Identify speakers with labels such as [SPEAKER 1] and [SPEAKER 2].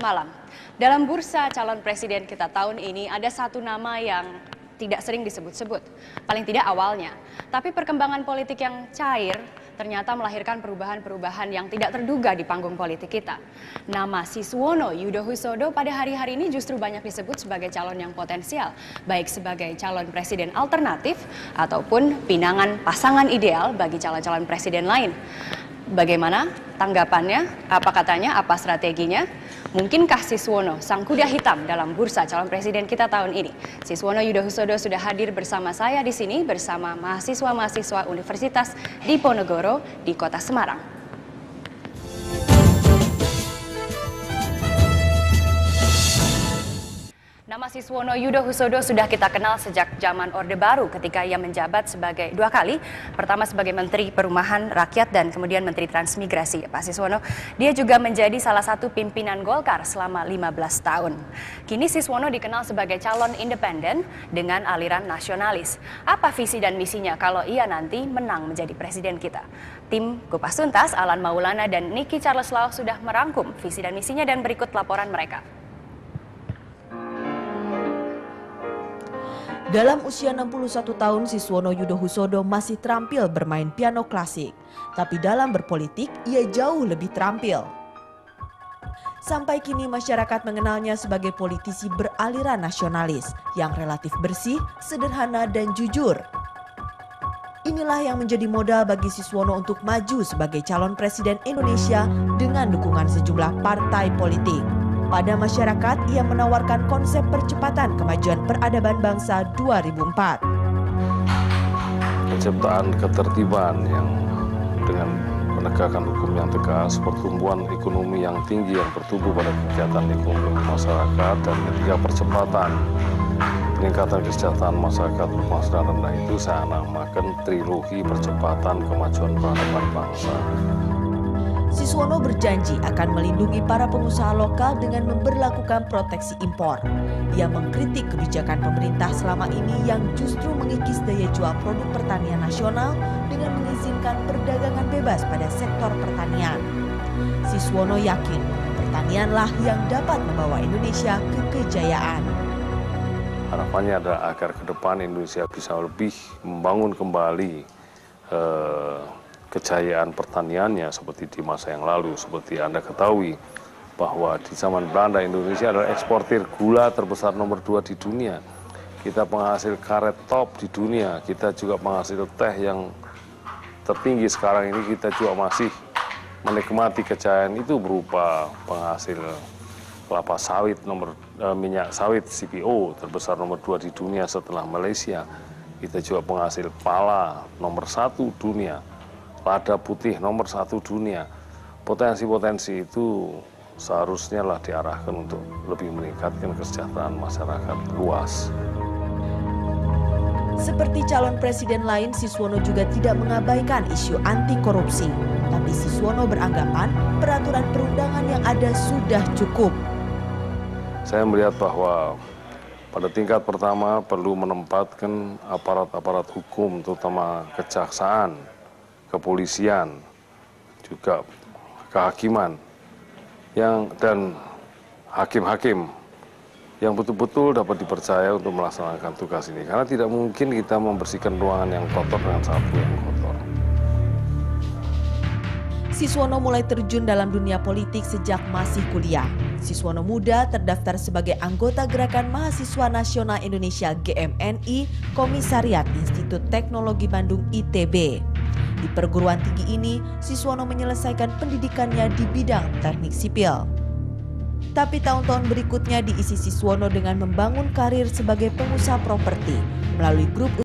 [SPEAKER 1] malam. Dalam bursa calon presiden kita tahun ini ada satu nama yang tidak sering disebut-sebut, paling tidak awalnya. Tapi perkembangan politik yang cair ternyata melahirkan perubahan-perubahan yang tidak terduga di panggung politik kita. Nama Siswono Yudhohusodo pada hari-hari ini justru banyak disebut sebagai calon yang potensial, baik sebagai calon presiden alternatif ataupun pinangan pasangan ideal bagi calon-calon presiden lain. Bagaimana tanggapannya? Apa katanya? Apa strateginya? Mungkinkah Siswono sang kuda hitam dalam bursa calon presiden kita tahun ini? Siswono Yudhohusodo sudah hadir bersama saya di sini bersama mahasiswa-mahasiswa Universitas Diponegoro di Kota Semarang. Nama Siswono Yudhohusodo sudah kita kenal sejak zaman Orde Baru ketika ia menjabat sebagai dua kali. Pertama sebagai Menteri Perumahan Rakyat dan kemudian Menteri Transmigrasi. Pak Siswono, dia juga menjadi salah satu pimpinan Golkar selama 15 tahun. Kini Siswono dikenal sebagai calon independen dengan aliran nasionalis. Apa visi dan misinya kalau ia nanti menang menjadi presiden kita? Tim Kupas Tuntas, Alan Maulana dan Niki Charles Lau sudah merangkum visi dan misinya dan berikut laporan mereka.
[SPEAKER 2] Dalam usia 61 tahun, Siswono Yudhohusodo masih terampil bermain piano klasik. Tapi dalam berpolitik, ia jauh lebih terampil. Sampai kini masyarakat mengenalnya sebagai politisi beraliran nasionalis yang relatif bersih, sederhana, dan jujur. Inilah yang menjadi modal bagi Siswono untuk maju sebagai calon presiden Indonesia dengan dukungan sejumlah partai politik. Pada masyarakat, ia menawarkan konsep percepatan kemajuan peradaban bangsa 2004.
[SPEAKER 3] Penciptaan ketertiban yang dengan penegakan hukum yang tegas, pertumbuhan ekonomi yang tinggi yang bertumbuh pada kegiatan ekonomi masyarakat, dan ketiga percepatan peningkatan kesejahteraan masyarakat berpenghasilan rendah itu saya namakan trilogi percepatan kemajuan peradaban bangsa.
[SPEAKER 2] Siswono berjanji akan melindungi para pengusaha lokal dengan memberlakukan proteksi impor. Ia mengkritik kebijakan pemerintah selama ini yang justru mengikis daya jual produk pertanian nasional dengan mengizinkan perdagangan bebas pada sektor pertanian. Siswono yakin pertanianlah yang dapat membawa Indonesia ke kejayaan.
[SPEAKER 3] Harapannya adalah agar ke depan Indonesia bisa lebih membangun kembali kejayaan pertaniannya seperti di masa yang lalu. Seperti Anda ketahui bahwa di zaman Belanda Indonesia adalah eksportir gula terbesar nomor 2 di dunia. Kita penghasil karet top di dunia, kita juga penghasil teh yang tertinggi. Sekarang ini kita juga masih menikmati kejayaan itu berupa penghasil kelapa sawit minyak sawit CPO terbesar nomor 2 di dunia setelah Malaysia. Kita juga penghasil pala nomor 1 dunia. Lada putih nomor 1 dunia. Potensi-potensi itu seharusnya lah diarahkan untuk lebih meningkatkan kesejahteraan masyarakat luas.
[SPEAKER 2] Seperti calon presiden lain, Siswono juga tidak mengabaikan isu anti korupsi. Tapi Siswono beranggapan peraturan perundangan yang ada sudah cukup.
[SPEAKER 3] Saya melihat bahwa pada tingkat pertama perlu menempatkan aparat-aparat hukum, terutama kejaksaan, kepolisian, juga kehakiman, dan hakim-hakim yang betul-betul dapat dipercaya untuk melaksanakan tugas ini. Karena tidak mungkin kita membersihkan ruangan yang kotor dengan sapu yang kotor.
[SPEAKER 2] Siswono mulai terjun dalam dunia politik sejak masih kuliah. Siswono muda terdaftar sebagai anggota Gerakan Mahasiswa Nasional Indonesia GMNI, Komisariat Institut Teknologi Bandung ITB. Di perguruan tinggi ini, Siswono menyelesaikan pendidikannya di bidang teknik sipil. Tapi tahun-tahun berikutnya diisi Siswono dengan membangun karir sebagai pengusaha properti melalui grup